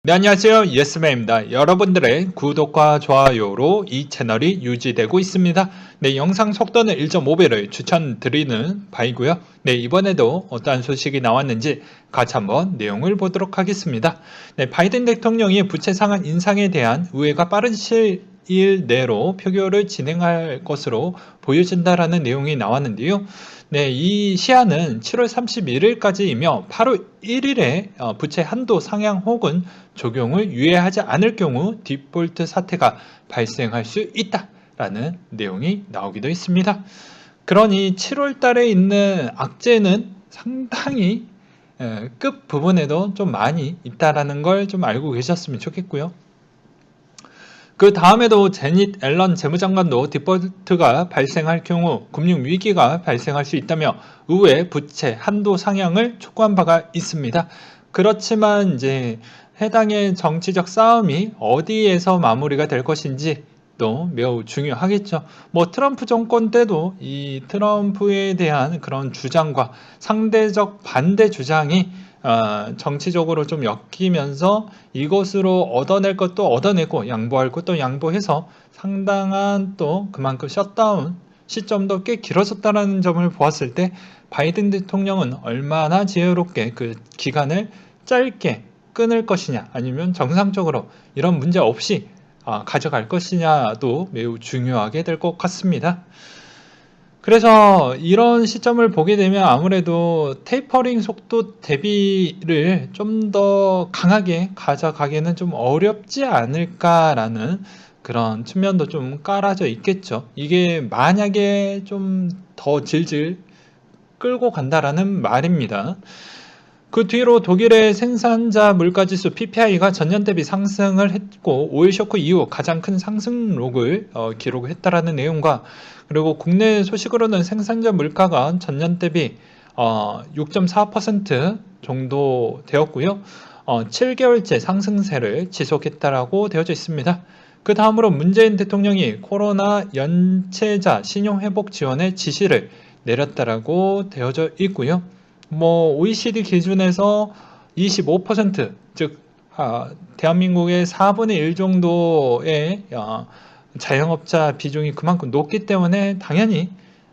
네, 안녕하세요. 예스맨입니다. 여러분들의 구독과 좋아요로 이 채널이 유지되고 있습니다. 네, 영상 속도는 1.5배를 추천드리는 바이고요. 네, 이번에도 어떠한 소식이 나왔는지 같이 한번 내용을 보도록 하겠습니다. 네, 바이든 대통령이 부채 상한 인상에 대한 의회가 빠른 시일 내로 표결을 진행할 것으로 보여진다라는 내용이 나왔는데요. 네, 이 시한은 7월 31일까지이며 8월 1일에 부채 한도 상향 혹은 적용을 유예하지 않을 경우 디폴트 사태가 발생할 수 있다라는 내용이 나오기도 했습니다. 그러니 7월 달에 있는 악재는 상당히 끝 부분에도 좀 많이 있다라는 걸 좀 알고 계셨으면 좋겠고요. 그 다음에도 제닛 앨런 재무장관도 디폴트가 발생할 경우 금융위기가 발생할 수 있다며 의회 부채 한도 상향을 촉구한 바가 있습니다. 그렇지만 이제 해당의 정치적 싸움이 어디에서 마무리가 될 것인지 또 매우 중요하겠죠. 뭐 트럼프 정권 때도 이 트럼프에 대한 그런 주장과 상대적 반대 주장이 정치적으로 좀 엮이면서 이것으로 얻어낼 것도 얻어내고 양보할 것도 양보해서 상당한 또 그만큼 셧다운 시점도 꽤 길어졌다는 점을 보았을 때 바이든 대통령은 얼마나 지혜롭게 그 기간을 짧게 끊을 것이냐 아니면 정상적으로 이런 문제 없이 가져갈 것이냐도 매우 중요하게 될 것 같습니다. 그래서 이런 시점을 보게 되면 아무래도 테이퍼링 속도 대비를 좀 더 강하게 가져가기는 좀 어렵지 않을까라는 그런 측면도 좀 깔아져 있겠죠. 이게 만약에 좀 더 질질 끌고 간다라는 말입니다. 그 뒤로 독일의 생산자 물가지수 PPI가 전년 대비 상승을 했고 오일 쇼크 이후 가장 큰 상승폭을 기록했다라는 내용과 그리고 국내 소식으로는 생산자 물가가 전년 대비 6.4% 정도 되었고요. 7개월째 상승세를 지속했다라고 되어져 있습니다. 그 다음으로 문재인 대통령이 코로나 연체자 신용회복 지원의 지시를 내렸다라고 되어져 있고요. 뭐 OECD 기준에서 25%, 즉 대한민국의 4분의 1 정도의 자영업자 비중이 그만큼 높기 때문에 당연히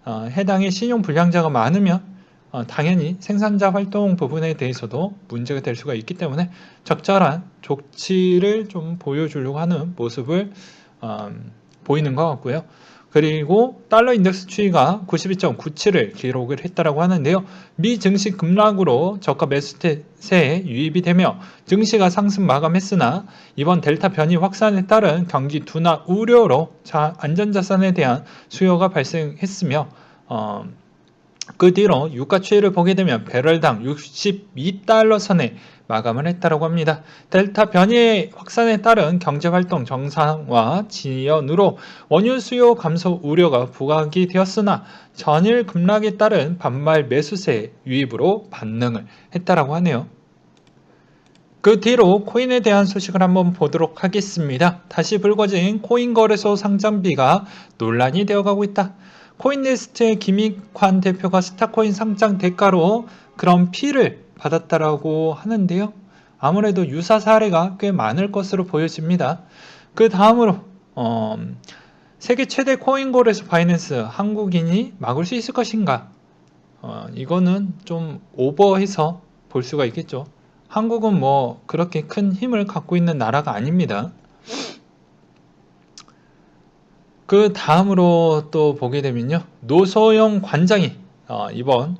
해당의 신용 불량자가 많으면 당연히 생산자 활동 부분에 대해서도 문제가 될 수가 있기 때문에 적절한 조치를 좀 보여주려고 하는 모습을 보이는 것 같고요. 그리고 달러 인덱스 추이가 92.97을 기록을 했다라고 하는데요. 미 증시 급락으로 저가 매수세에 유입이 되며 증시가 상승 마감했으나 이번 델타 변이 확산에 따른 경기 둔화 우려로 안전자산에 대한 수요가 발생했으며 그 뒤로 유가 추이를 보게 되면 배럴당 62달러 선에 마감을 했다고 합니다. 델타 변이 확산에 따른 경제활동 정상화 지연으로 원유 수요 감소 우려가 부각이 되었으나 전일 급락에 따른 반발 매수세 유입으로 반응을 했다고 하네요. 그 뒤로 코인에 대한 소식을 한번 보도록 하겠습니다. 다시 불거진 코인 거래소 상장비가 논란이 되어가고 있다. 코인리스트의 김익환 대표가 스타코인 상장 대가로 그런 피를 받았다라고 하는데요. 아무래도 유사 사례가 꽤 많을 것으로 보여집니다. 그 다음으로 세계 최대 코인 거래소 바이낸스 한국인이 막을 수 있을 것인가? 이거는 좀 오버해서 볼 수가 있겠죠. 한국은 뭐 그렇게 큰 힘을 갖고 있는 나라가 아닙니다. 그 다음으로 또 보게 되면요. 노소영 관장이 이번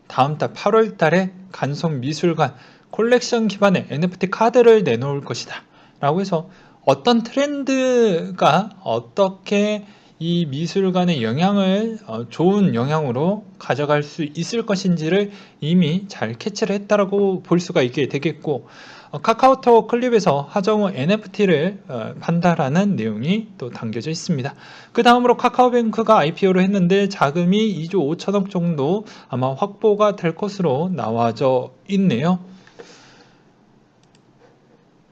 다음 달 8월 달에 간송미술관 콜렉션 기반의 NFT 카드를 내놓을 것이다 라고 해서 어떤 트렌드가 어떻게 이 미술관의 영향을 좋은 영향으로 가져갈 수 있을 것인지를 이미 잘 캐치를 했다라고 볼 수가 있게 되겠고 카카오톡 클립에서 하정우 NFT를 판다라는 내용이 또 담겨져 있습니다. 그 다음으로 카카오뱅크가 IPO를 했는데 자금이 2조 5천억 정도 아마 확보가 될 것으로 나와져 있네요.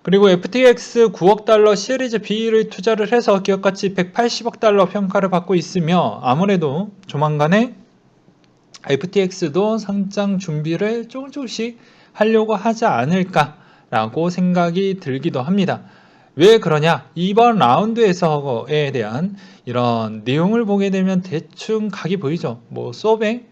그리고 FTX 9억 달러 시리즈 B를 투자를 해서 기업가치 180억 달러 평가를 받고 있으며 아무래도 조만간에 FTX도 상장 준비를 조금씩 하려고 하지 않을까 라고 생각이 들기도 합니다. 왜 그러냐? 이번 라운드에서에 대한 이런 내용을 보게 되면 대충 각이 보이죠. 뭐 소뱅,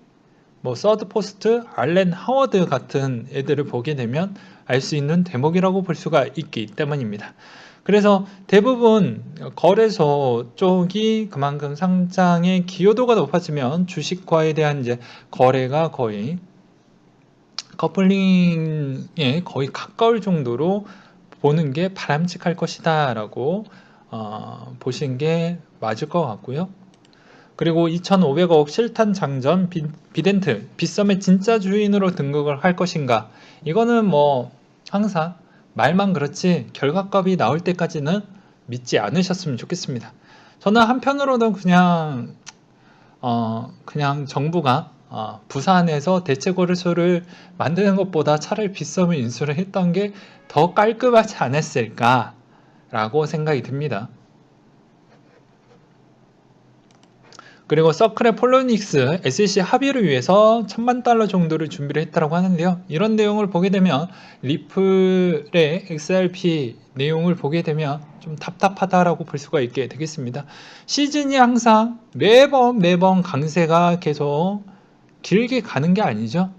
뭐 서드 포스트, 알렌 하워드 같은 애들을 보게 되면 알 수 있는 대목이라고 볼 수가 있기 때문입니다. 그래서 대부분 거래소 쪽이 그만큼 상장의 기여도가 높아지면 주식과에 대한 이제 거래가 거의 커플링에 거의 가까울 정도로 보는 게 바람직할 것이다 라고 보시는 게 맞을 것 같고요. 그리고 2,500억 실탄 장전 비덴트 빗썸의 진짜 주인으로 등극을 할 것인가, 이거는 뭐 항상 말만 그렇지 결과값이 나올 때까지는 믿지 않으셨으면 좋겠습니다. 저는 한편으로는 그냥 정부가 부산에서 대체거래소를 만드는 것보다 차라리 빗썸을 인수를 했던 게 더 깔끔하지 않았을까 라고 생각이 듭니다. 그리고 서클의 폴로닉스 SEC 합의를 위해서 $10,000,000 정도를 준비를 했다고 하는데요. 이런 내용을 보게 되면 리플의 XRP 내용을 보게 되면 좀 답답하다라고 볼 수가 있게 되겠습니다. 시즌이 항상 매번 강세가 계속 길게 가는 게 아니죠.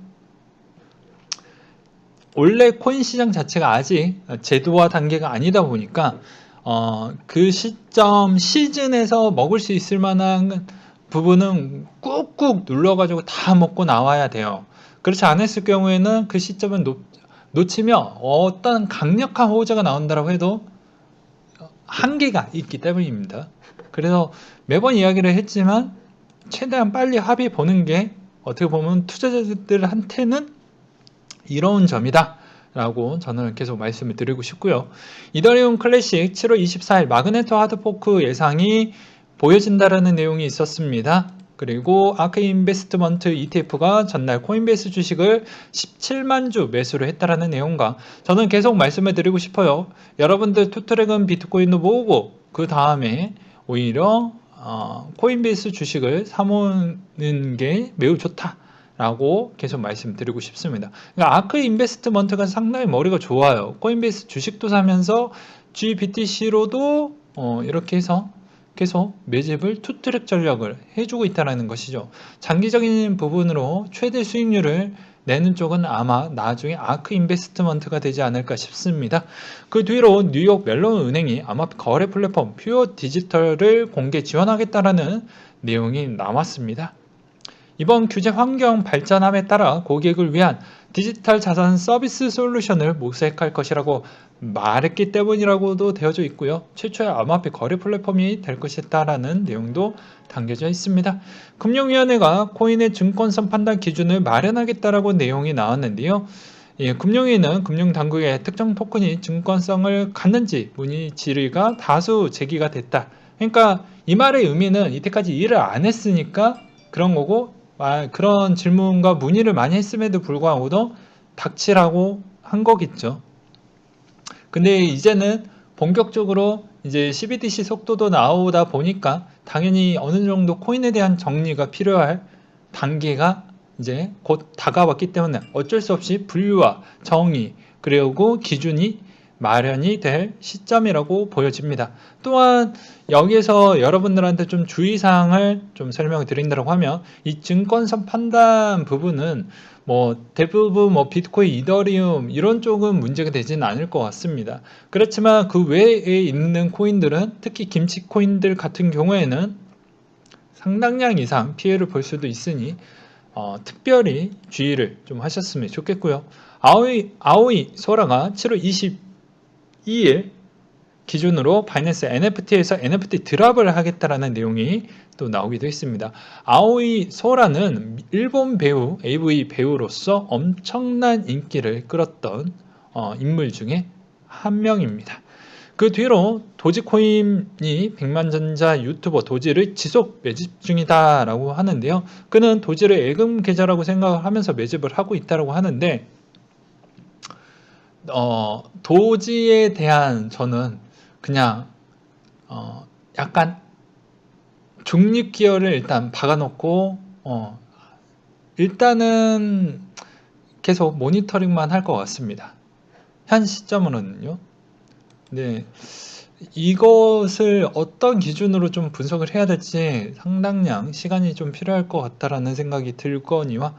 원래 코인 시장 자체가 아직 제도화 단계가 아니다 보니까 그 시즌에서 먹을 수 있을 만한 부분은 꾹꾹 눌러가지고 다 먹고 나와야 돼요. 그렇지 않았을 경우에는 그 시점을 놓치면 어떤 강력한 호재가 나온다고 해도 한계가 있기 때문입니다. 그래서 매번 이야기를 했지만 최대한 빨리 합의 보는 게 어떻게 보면 투자자들한테는 이로운 점이다 라고 저는 계속 말씀을 드리고 싶고요. 이더리움 클래식 7월 24일 마그네토 하드포크 예상이 보여진다라는 내용이 있었습니다. 그리고 아크 인베스트먼트 ETF가 전날 코인베이스 주식을 17만 주 매수를 했다라는 내용과, 저는 계속 말씀을 드리고 싶어요. 여러분들 투트랙은 비트코인도 모으고 그 다음에 오히려 코인베이스 주식을 사모으는 게 매우 좋다 라고 계속 말씀드리고 싶습니다. 그러니까 아크 인베스트먼트가 상당히 머리가 좋아요. 코인베이스 주식도 사면서 GBTC로도 이렇게 해서 계속 매집을 투트랙 전략을 해주고 있다는 것이죠. 장기적인 부분으로 최대 수익률을 내는 쪽은 아마 나중에 아크 인베스트먼트가 되지 않을까 싶습니다. 그 뒤로 뉴욕 멜론 은행이 아마 거래 플랫폼 퓨어 디지털을 공개 지원하겠다라는 내용이 나왔습니다. 이번 규제 환경 발전함에 따라 고객을 위한 디지털 자산 서비스 솔루션을 모색할 것이라고 말했기 때문이라고도 되어져 있고요. 최초의 암호화폐 거래 플랫폼이 될 것이다라는 내용도 담겨져 있습니다. 금융위원회가 코인의 증권성 판단 기준을 마련하겠다라고 내용이 나왔는데요. 금융위는 금융당국의 특정 토큰이 증권성을 갖는지 문의 질의가 다수 제기가 됐다. 그러니까 이 말의 의미는 이때까지 일을 안 했으니까 그런 거고, 그런 질문과 문의를 많이 했음에도 불구하고도 닥치라고 한 거겠죠. 근데 이제는 본격적으로 이제 CBDC 속도도 나오다 보니까 당연히 어느 정도 코인에 대한 정리가 필요할 단계가 이제 곧 다가왔기 때문에 어쩔 수 없이 분류와 정의 그리고 기준이 마련이 될 시점이라고 보여집니다. 또한 여기에서 여러분들한테 좀 주의사항을 좀 설명을 드린다고 하면, 이 증권성 판단 부분은 뭐 대부분 뭐 비트코인, 이더리움 이런 쪽은 문제가 되지는 않을 것 같습니다. 그렇지만 그 외에 있는 코인들은, 특히 김치 코인들 같은 경우에는 상당량 이상 피해를 볼 수도 있으니 특별히 주의를 좀 하셨으면 좋겠고요. 아오이 소라가 7월 22일 기준으로 바이낸스 NFT에서 NFT 드랍을 하겠다라는 내용이 또 나오기도 했습니다. 아오이 소라는 일본 배우, AV 배우로서 엄청난 인기를 끌었던 인물 중에 한 명입니다. 그 뒤로 도지코인이 백만전자 유튜버 도지를 지속 매집 중이다라고 하는데요. 그는 도지를 예금 계좌라고 생각을 하면서 매집을 하고 있다고 하는데, 도지에 대한 저는 그냥 약간 중립 기어를 일단 박아놓고 일단은 계속 모니터링만 할 것 같습니다. 현 시점으로는요. 네, 이것을 어떤 기준으로 좀 분석을 해야 될지 상당량 시간이 좀 필요할 것 같다라는 생각이 들거니와,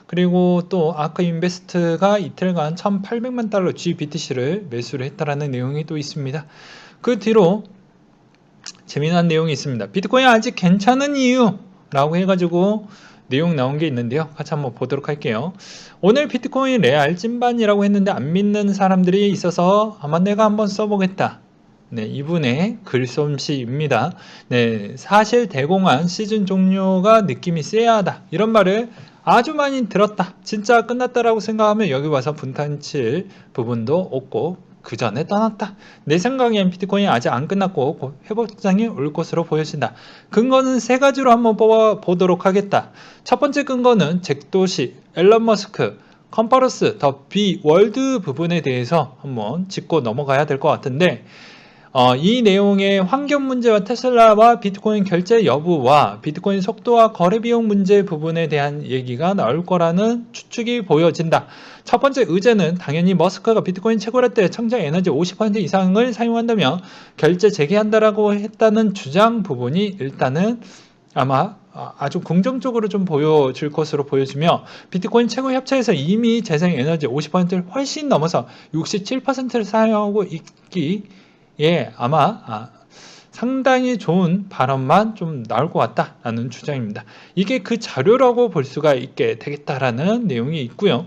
그리고 또 아크 인베스트가 이틀간 1,800만 달러 GBTC를 매수를 했다라는 내용이 또 있습니다. 그 뒤로 재미난 내용이 있습니다. 비트코인 아직 괜찮은 이유라고 해가지고 내용 나온 게 있는데요. 같이 한번 보도록 할게요. 오늘 비트코인 레알 찐반이라고 했는데 안 믿는 사람들이 있어서 아마 내가 한번 써보겠다. 네, 이분의 글솜씨입니다. 네, 사실 대공황 시즌 종료가 느낌이 쎄하다. 이런 말을 아주 많이 들었다. 진짜 끝났다라고 생각하면 여기 와서 분탄칠 부분도 없고 그 전에 떠났다. 내 생각엔 비트코인이 아직 안 끝났고 곧 회복장이 올 것으로 보여진다. 근거는 세 가지로 한번 뽑아보도록 하겠다. 첫 번째 근거는 잭도시, 앨런 머스크, 컨퍼런스, 더 비 월드 부분에 대해서 한번 짚고 넘어가야 될 것 같은데, 이 내용의 환경 문제와 테슬라와 비트코인 결제 여부와 비트코인 속도와 거래 비용 문제 부분에 대한 얘기가 나올 거라는 추측이 보여진다. 첫 번째 의제는 당연히 머스크가 비트코인 채굴할 때 청정 에너지 50% 이상을 사용한다며 결제 재개한다라고 했다는 주장 부분이 일단은 아마 아주 긍정적으로 좀 보여질 것으로 보여지며, 비트코인 최고 협차에서 이미 재생 에너지 50%를 훨씬 넘어서 67%를 사용하고 있기, 아마 상당히 좋은 발언만 좀 나올 것 같다라는 주장입니다. 이게 그 자료라고 볼 수가 있게 되겠다라는 내용이 있고요.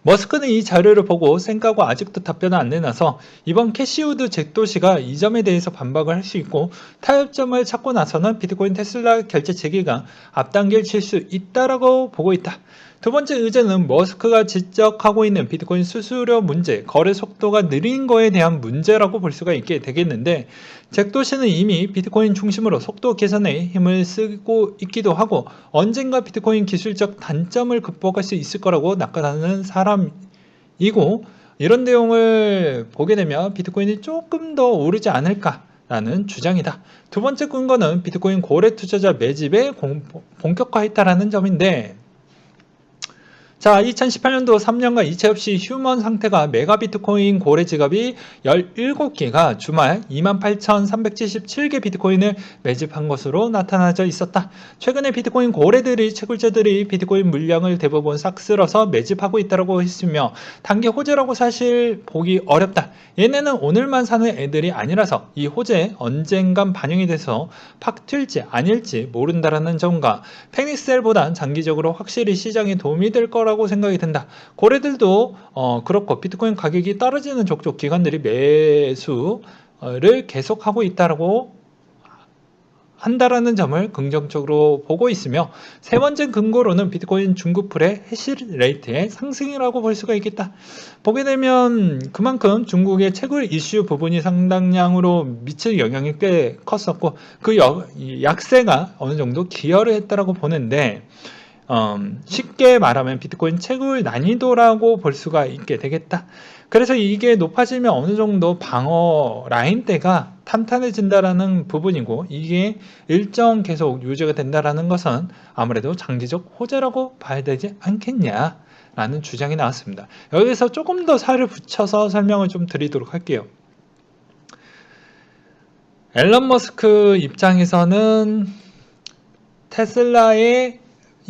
머스크는 이 자료를 보고 쌩까고 아직도 답변을 안 내놔서 이번 캐시우드 잭도시가 이 점에 대해서 반박을 할 수 있고, 타협점을 찾고 나서는 비트코인 테슬라 결제 재개가 앞당길 칠 수 있다라고 보고 있다. 두 번째 의제는 머스크가 지적하고 있는 비트코인 수수료 문제, 거래 속도가 느린 거에 대한 문제라고 볼 수가 있게 되겠는데, 잭도시는 이미 비트코인 중심으로 속도 개선에 힘을 쓰고 있기도 하고 언젠가 비트코인 기술적 단점을 극복할 수 있을 거라고 낙관하는 사람이고, 이런 내용을 보게 되면 비트코인이 조금 더 오르지 않을까라는 주장이다. 두 번째 근거는 비트코인 고래 투자자 매집에 본격화했다라는 점인데, 자, 2018년도 3년간 이체 없이 휴먼 상태가 메가 비트코인 고래 지갑이 17개가 주말 28,377개 비트코인을 매집한 것으로 나타나져 있었다. 최근에 비트코인 고래들이 채굴자들이 비트코인 물량을 대부분 싹 쓸어서 매집하고 있다고 했으며 단기 호재라고 사실 보기 어렵다. 얘네는 오늘만 사는 애들이 아니라서 이 호재 언젠간 반영이 돼서 팍 튈지 아닐지 모른다라는 점과 페닉셀보단 장기적으로 확실히 시장에 도움이 될 거라고 생각이 든다. 고래들도 그렇고 비트코인 가격이 떨어지는 족족 기관들이 매수를 계속하고 있다라고 한다라는 점을 긍정적으로 보고 있으며, 세 번째 근거로는 비트코인 중국풀의 해시레이트의 상승이라고 볼 수가 있겠다. 보게 되면 그만큼 중국의 채굴 이슈 부분이 상당량으로 미칠 영향이 꽤 컸었고 그 약세가 어느 정도 기여를 했다라고 보는데, 쉽게 말하면 비트코인 채굴 난이도라고 볼 수가 있게 되겠다. 그래서 이게 높아지면 어느 정도 방어 라인대가 탄탄해진다라는 부분이고, 이게 일정 계속 유지가 된다라는 것은 아무래도 장기적 호재라고 봐야 되지 않겠냐라는 주장이 나왔습니다. 여기서 조금 더 살을 붙여서 설명을 좀 드리도록 할게요. 앨런 머스크 입장에서는 테슬라의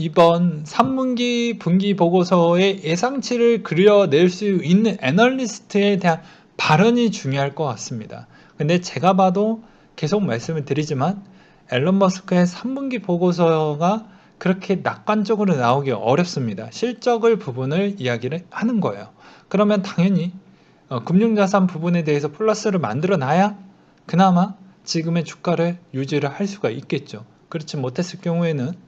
이번 3분기 분기 보고서의 예상치를 그려낼 수 있는 애널리스트에 대한 발언이 중요할 것 같습니다. 근데 제가 봐도 계속 말씀을 드리지만 앨런 머스크의 3분기 보고서가 그렇게 낙관적으로 나오기 어렵습니다. 실적을 부분을 이야기를 하는 거예요. 그러면 당연히 금융자산 부분에 대해서 플러스를 만들어 놔야 그나마 지금의 주가를 유지를 할 수가 있겠죠. 그렇지 못했을 경우에는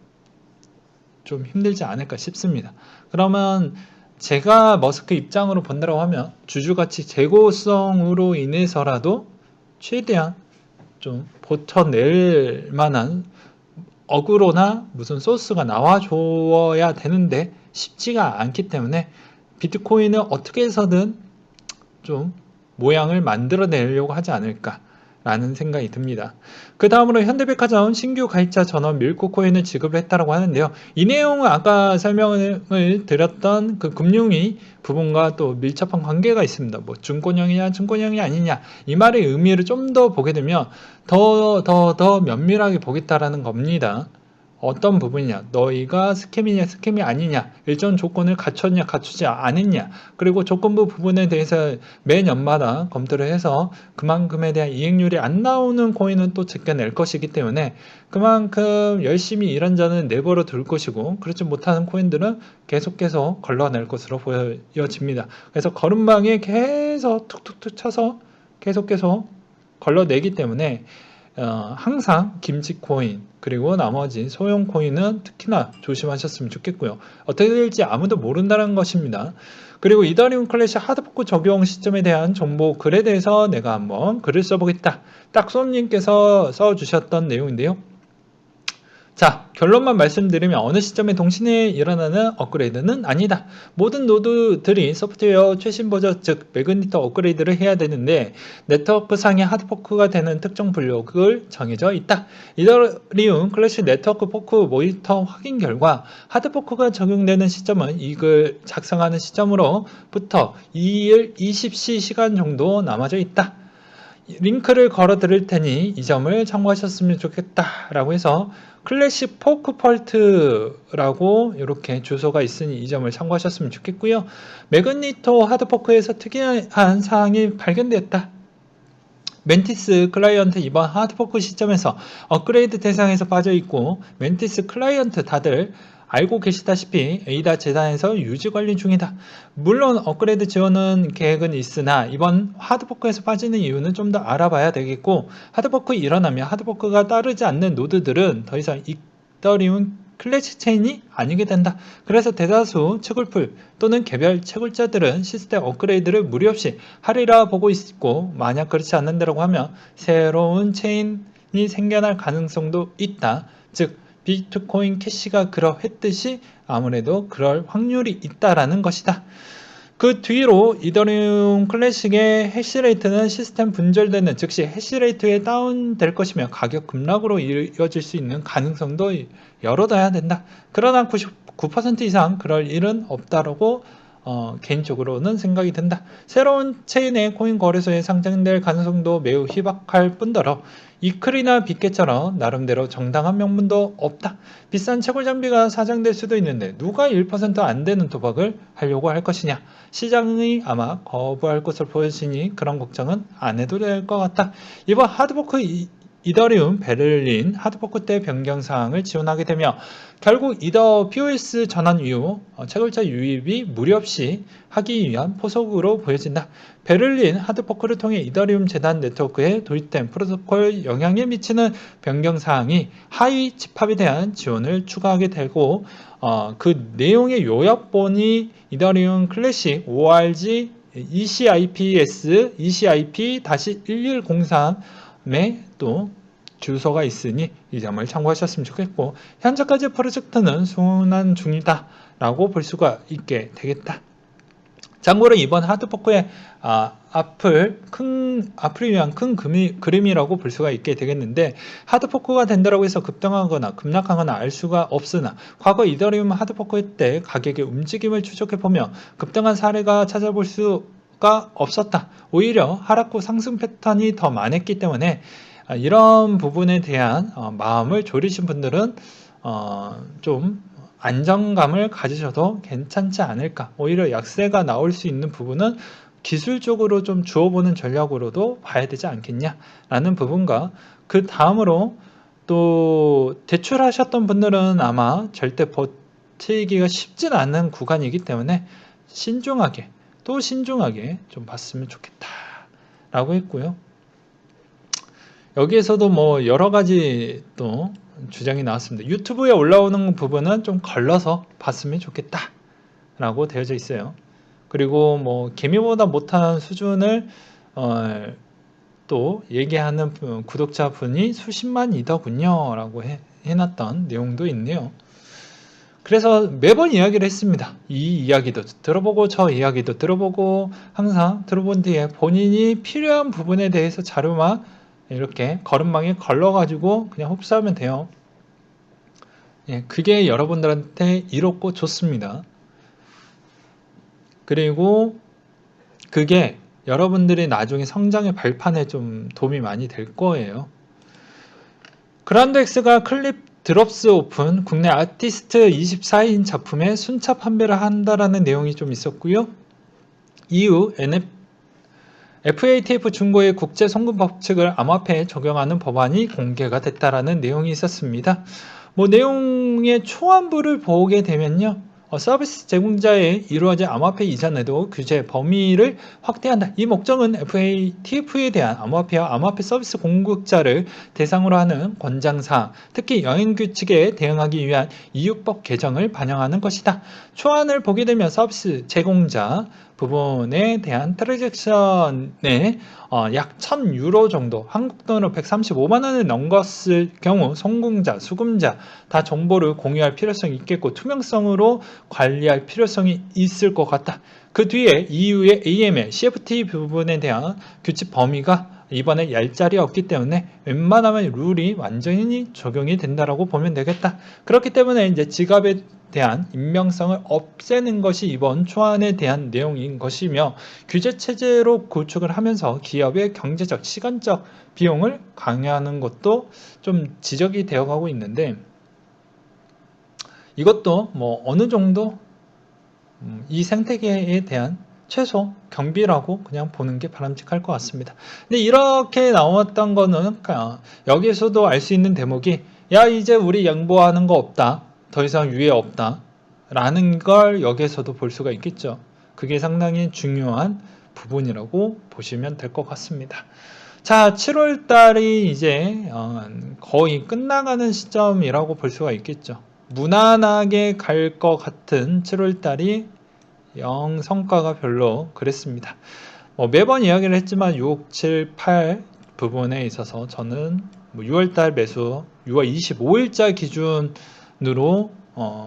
좀 힘들지 않을까 싶습니다. 그러면 제가 머스크 입장으로 본다고 하면 주주가치 재고성으로 인해서라도 최대한 좀 버텨낼 만한 어그로나 무슨 소스가 나와줘야 되는데 쉽지가 않기 때문에 비트코인을 어떻게 해서든 좀 모양을 만들어내려고 하지 않을까. 라는 생각이 듭니다. 그 다음으로 현대백화점 신규 가입자 전원 밀고 코인을 지급했다고 하는데요. 이 내용은 아까 설명을 드렸던 그 금융위 부분과 또 밀접한 관계가 있습니다. 뭐 증권형이냐 증권형이 아니냐 이 말의 의미를 좀 더 보게 되면 더 면밀하게 보겠다라는 겁니다. 어떤 부분이냐, 너희가 스캠이냐 스캠이 아니냐, 일정 조건을 갖췄냐 갖추지 않았냐, 그리고 조건부 부분에 대해서 매년마다 검토를 해서 그만큼에 대한 이익률이 안 나오는 코인은 또 제껴낼 것이기 때문에 그만큼 열심히 일한 자는 내버려 둘 것이고 그렇지 못하는 코인들은 계속 걸러낼 것으로 보여집니다. 그래서 걸음망에 계속 툭툭툭 쳐서 계속 걸러내기 때문에 항상 김치 코인 그리고 나머지 소형 코인은 특히나 조심하셨으면 좋겠고요. 어떻게 될지 아무도 모른다는 것입니다. 그리고 이더리움 클래식 하드포크 적용 시점에 대한 정보 글에 대해서 내가 한번 글을 써보겠다. 딱솜님께서 써주셨던 내용인데요. 자, 결론만 말씀드리면 어느 시점에 동시에 일어나는 업그레이드는 아니다. 모든 노드들이 소프트웨어 최신 버전 즉 매그니터 업그레이드를 해야 되는데 네트워크상의 하드포크가 되는 특정 블록을 정해져 있다. 이더리움 클래식 네트워크 포크 모니터 확인 결과 하드포크가 적용되는 시점은 이걸 작성하는 시점으로부터 2일 20시 시간 정도 남아져 있다. 링크를 걸어 드릴 테니 이 점을 참고하셨으면 좋겠다 라고 해서 클래식 포크 펄트라고 이렇게 주소가 있으니 이 점을 참고하셨으면 좋겠고요. 매그니토 하드포크에서 특이한 사항이 발견되었다. 멘티스 클라이언트 이번 하드포크 시점에서 업그레이드 대상에서 빠져있고 멘티스 클라이언트 다들 알고 계시다시피 에이다 재단에서 유지관리 중이다. 물론 업그레이드 지원은 계획은 있으나 이번 하드포크에서 빠지는 이유는 좀 더 알아봐야 되겠고 하드포크 일어나면 하드포크가 따르지 않는 노드들은 더 이상 이더리움 클래식 체인이 아니게 된다. 그래서 대다수 채굴풀 또는 개별 채굴자들은 시스템 업그레이드를 무리 없이 하리라 보고 있고 만약 그렇지 않는다고 하면 새로운 체인이 생겨날 가능성도 있다. 즉 비트코인 캐시가 그러했듯이 아무래도 그럴 확률이 있다라는 것이다. 그 뒤로 이더리움 클래식의 해시레이트는 시스템 분절되는 즉시 해시레이트에 다운될 것이며 가격 급락으로 이어질 수 있는 가능성도 열어둬야 된다. 그러나 99% 이상 그럴 일은 없다라고 개인적으로는 생각이 든다. 새로운 체인의 코인 거래소에 상장될 가능성도 매우 희박할 뿐더러 이클이나 빗개처럼 나름대로 정당한 명분도 없다. 비싼 채굴 장비가 사장될 수도 있는데 누가 1% 안 되는 도박을 하려고 할 것이냐. 시장이 아마 거부할 것으로 보여지니 그런 걱정은 안 해도 될 것 같다. 이번 하드포크 이더리움 베를린 하드포크 때 변경 사항을 지원하게 되며 결국 이더 POS 전환 이후 채굴자 유입이 무리 없이 하기 위한 포석으로 보여진다. 베를린 하드포크를 통해 이더리움 재단 네트워크에 도입된 프로토콜 영향에 미치는 변경 사항이 하위 집합에 대한 지원을 추가하게 되고 그 내용의 요약본이 이더리움 클래식 ORG ECIPS ECIP-1103에 또 주소가 있으니 이 점을 참고하셨으면 좋겠고 현재까지 프로젝트는 순환 중이다 라고 볼 수가 있게 되겠다. 참고로 이번 하드포크의 앞을 위한 큰 그림이라고 볼 수가 있게 되겠는데 하드포크가 된다고 해서 급등하거나 급락하거나 알 수가 없으나 과거 이더리움 하드포크 때 가격의 움직임을 추적해보며 급등한 사례가 찾아볼 수가 없었다. 오히려 하락 후 상승 패턴이 더 많았기 때문에 이런 부분에 대한 마음을 졸이신 분들은 좀 안정감을 가지셔도 괜찮지 않을까. 오히려 약세가 나올 수 있는 부분은 기술적으로 좀 주어보는 전략으로도 봐야 되지 않겠냐 라는 부분과 그 다음으로 또 대출하셨던 분들은 아마 절대 버티기가 쉽진 않은 구간이기 때문에 신중하게 좀 봤으면 좋겠다 라고 했고요. 여기에서도 뭐 여러 가지 또 주장이 나왔습니다. 유튜브에 올라오는 부분은 좀 걸러서 봤으면 좋겠다 라고 되어져 있어요. 그리고 뭐 개미보다 못한 수준을 또 얘기하는 구독자분이 수십만이더군요 라고 해놨던 내용도 있네요. 그래서 매번 이야기를 했습니다. 이 이야기도 들어보고 저 이야기도 들어보고 항상 들어본 뒤에 본인이 필요한 부분에 대해서 자료만 이렇게 걸음망에 걸러가지고 그냥 흡수하면 돼요. 예, 그게 여러분들한테 이롭고 좋습니다. 그리고 그게 여러분들이 나중에 성장의 발판에 좀 도움이 많이 될 거예요. 그란드엑스가 클립 드롭스 오픈 국내 아티스트 24인 작품에 순차 판매를 한다라는 내용이 좀 있었고요. 이후 FATF 중고의 국제 송금 법칙을 암호화폐에 적용하는 법안이 공개가 됐다라는 내용이 있었습니다. 뭐 내용의 초안부를 보게 되면요. 서비스 제공자에 이루어진 암호화폐 이전에도 규제 범위를 확대한다. 이 목적은 FATF에 대한 암호화폐와 암호화폐 서비스 공급자를 대상으로 하는 권장사항, 특히 영행 규칙에 대응하기 위한 이유법 개정을 반영하는 것이다. 초안을 보게 되면 서비스 제공자 부분에 대한 트랜잭션에 약 1000유로 정도, 한국 돈으로 135만원을 넘겼을 경우 송금자, 수금자 다 정보를 공유할 필요성이 있겠고 투명성으로 관리할 필요성이 있을 것 같다. 그 뒤에 이후에 AML, CFT 부분에 대한 규칙 범위가 이번에 얄짤이 없기 때문에 웬만하면 룰이 완전히 적용이 된다라고 보면 되겠다. 그렇기 때문에 이제 지갑에 대한 익명성을 없애는 것이 이번 초안에 대한 내용인 것이며 규제 체제로 구축을 하면서 기업의 경제적, 시간적 비용을 강요하는 것도 좀 지적이 되어 가고 있는데 이것도 뭐 어느 정도 이 생태계에 대한 최소 경비라고 그냥 보는 게 바람직할 것 같습니다. 근데 이렇게 나왔던 거는 여기서도 알 수 있는 대목이 야 이제 우리 양보하는 거 없다. 더 이상 유예 없다. 라는 걸 여기에서도 볼 수가 있겠죠. 그게 상당히 중요한 부분이라고 보시면 될 것 같습니다. 자, 7월 달이 이제 거의 끝나가는 시점이라고 볼 수가 있겠죠. 무난하게 갈 것 같은 7월 달이 영 성과가 별로 그랬습니다. 매번 이야기를 했지만 6, 7, 8 부분에 있어서 저는 6월달 매수 6월 25일자 기준으로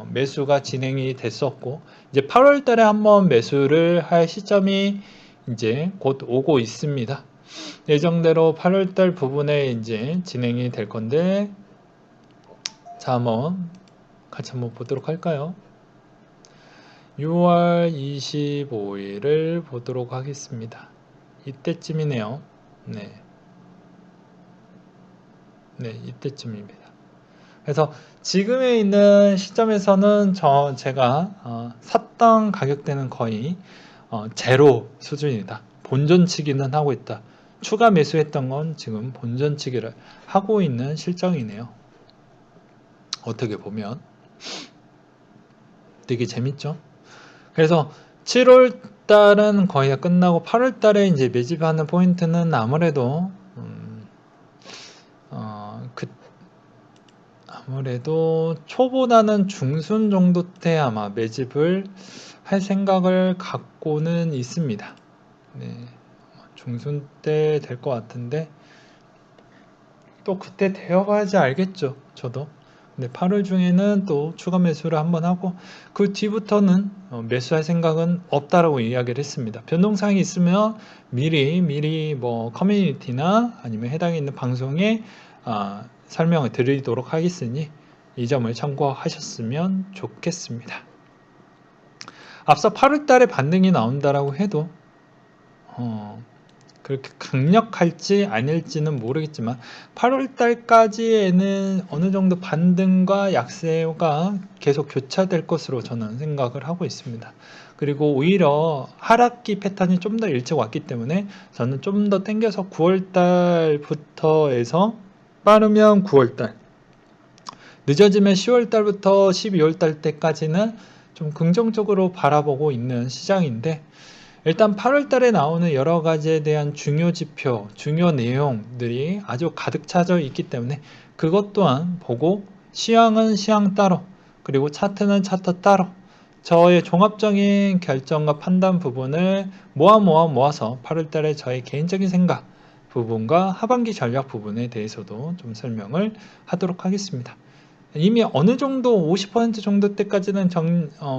매수가 진행이 됐었고 이제 8월달에 한번 매수를 할 시점이 이제 곧 오고 있습니다. 예정대로 8월달 부분에 이제 진행이 될 건데 자 한번 같이 한번 보도록 할까요? 6월 25일을 보도록 하겠습니다. 이때쯤이네요. 네, 이때쯤입니다. 그래서 지금에 있는 시점에서는 제가 샀던 가격대는 거의 제로 수준이다. 본전치기는 하고 있다. 추가 매수했던 건 지금 본전치기를 하고 있는 실정이네요. 어떻게 보면 되게 재밌죠? 그래서 7월 달은 거의 다 끝나고 8월 달에 이제 매집하는 포인트는 아무래도 아무래도 초보다는 중순 정도 때 아마 매집을 할 생각을 갖고는 있습니다. 네, 중순 때 될 것 같은데 또 그때 되어가야지 알겠죠. 저도. 근데 8월 중에는 또 추가 매수를 한번 하고 그 뒤부터는 매수할 생각은 없다라고 이야기를 했습니다. 변동사항이 있으면 미리 뭐 커뮤니티나 아니면 해당에 있는 방송에 설명을 드리도록 하겠으니 이 점을 참고하셨으면 좋겠습니다. 앞서 8월 달에 반등이 나온다라고 해도 그렇게 강력할지 아닐지는 모르겠지만 8월 달까지에는 어느 정도 반등과 약세가 계속 교차될 것으로 저는 생각을 하고 있습니다. 그리고 오히려 하락기 패턴이 좀 더 일찍 왔기 때문에 저는 좀 더 땡겨서 9월 달부터 해서 빠르면 9월 달, 늦어지면 10월 달부터 12월 달 때까지는 좀 긍정적으로 바라보고 있는 시장인데 일단 8월 달에 나오는 여러 가지에 대한 중요 지표, 중요 내용들이 아주 가득 차져 있기 때문에 그것 또한 보고 시황은 시황 따로 그리고 차트는 차트 따로 저의 종합적인 결정과 판단 부분을 모아서 8월 달에 저의 개인적인 생각 부분과 하반기 전략 부분에 대해서도 좀 설명을 하도록 하겠습니다. 이미 어느 정도 50% 정도 때까지는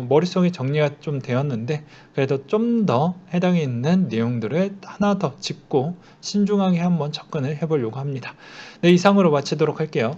머릿속에 정리가 좀 되었는데 그래도 좀 더 해당이 있는 내용들을 하나 더 짚고 신중하게 한번 접근을 해보려고 합니다. 네, 이상으로 마치도록 할게요.